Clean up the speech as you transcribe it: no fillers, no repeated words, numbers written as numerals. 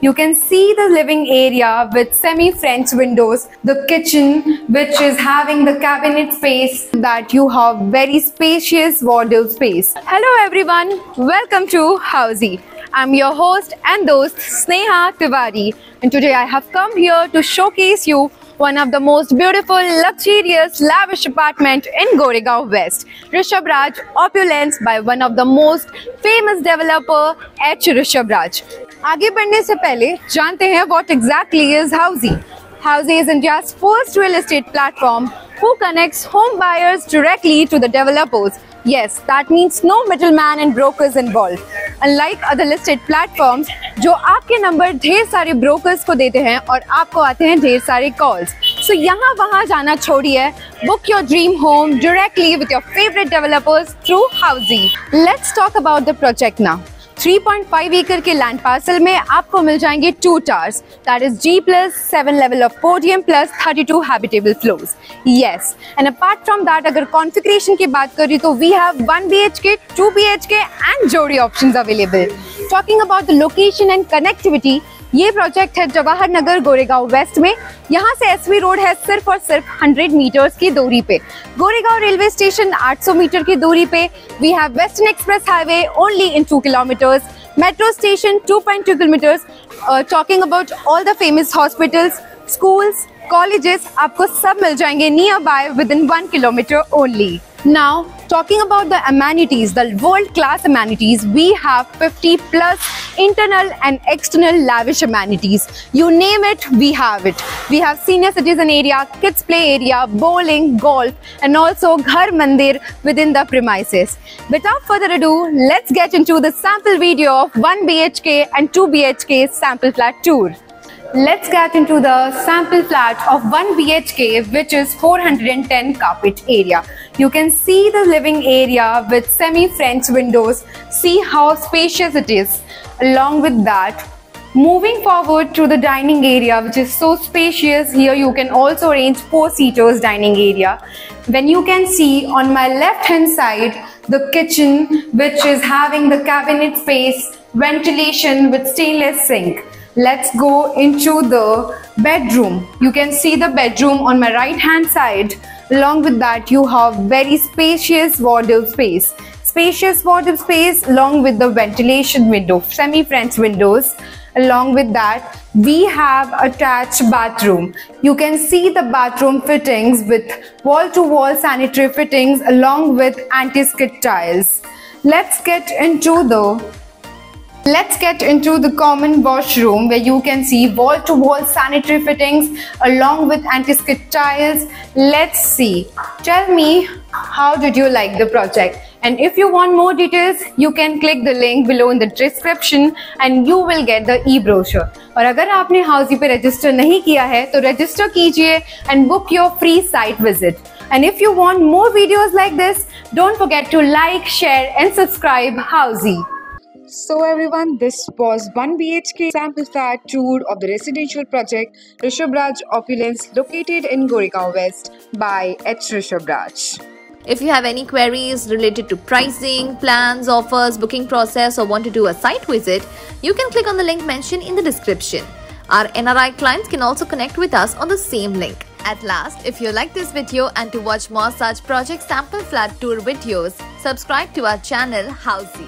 You can see the living area with semi-French windows, the kitchen which is having the cabinet space that you have very spacious wardrobe space. Hello everyone, welcome to Housey. I'm your host and host Sneha Tiwari, and today I have come here to showcase you one of the most beautiful, luxurious, lavish apartment in Goregaon West, Rishabh Raj Opulence by one of the most famous developer H. Rishabh Raj. आगे बढ़ने से पहले जानते हैं what exactly is Housey. Housey is India's first real estate platform who connects home buyers directly to the developers. Yes, that means no middleman and brokers involved. Unlike other listed platforms, जो आपके number ढेर सारे brokers को देते हैं और आपको आते हैं ढेर सारे calls. So यहाँ वहाँ जाना छोड़िए, book your dream home directly with your favorite developers through Housey. Let's talk about the project now. 3.5 acre के land parcel में आपको मिल जाएंगे 2 towers, that is G plus 7 level of podium plus 32 habitable floors. Yes, and apart from that, अगर configuration की बात करें तो we have 1 BHK, 2 BHK and जोड़ी options available. Talking about the location and connectivity, ये प्रोजेक्ट है Jawahar Nagar Goregaon waste में. यहाँ से एसवी रोड है सिर्फ और सिर्फ 100 मीटर्स की दूरी पे. गोरेगांव रेलवे स्टेशन 800 मीटर की दूरी पे. We have western express highway only in 2 kilometres. Metro station 2.2 kilometres. Talking about all the famous hospitals, schools, colleges आपको सब मिल जाएंगे near by within 1 kilometre only. Now, talking about the amenities, the world-class amenities, we have 50 plus internal and external lavish amenities. You name it, we have it. We have senior citizen area, kids play area, bowling, golf, and also Ghar Mandir within the premises. Without further ado, let's get into the sample video of 1 BHK and 2 BHK sample flat tour. Let's get into the sample flat of 1 BHK, which is 410 carpet area. You can see the living area with semi-French windows. See how spacious it is. Along with that, moving forward to the dining area, which is so spacious. Here you can also arrange 4-seaters dining area. When you can see on my left hand side, the kitchen, which is having the cabinet space, ventilation with stainless sink. Let's go into the bedroom. You can see the bedroom on my right hand side. Along with that, you have very spacious wardrobe space. Spacious wardrobe space along with the ventilation window, semi-French windows. Along with that, we have attached bathroom. You can see the bathroom fittings with wall-to-wall sanitary fittings along with anti-skid tiles. Let's get into the common washroom where you can see wall-to-wall sanitary fittings along with anti-skid tiles. Let's see. Tell me, how did you like the project? And if you want more details, you can click the link below in the description and you will get the e-brochure. और अगर आपने Housey पे register नहीं किया है तो register कीजिए and book your free site visit. And if you want more videos like this, don't forget to like, share and subscribe Housey. So everyone, this was 1 BHK sample flat tour of the residential project Rishabh Raj Opulence located in Goregaon West by H. Rishabh Raj. If you have any queries related to pricing, plans, offers, booking process or want to do a site visit, you can click on the link mentioned in the description. Our NRI clients can also connect with us on the same link. At last, if you like this video and to watch more such project sample flat tour videos, subscribe to our channel Housey.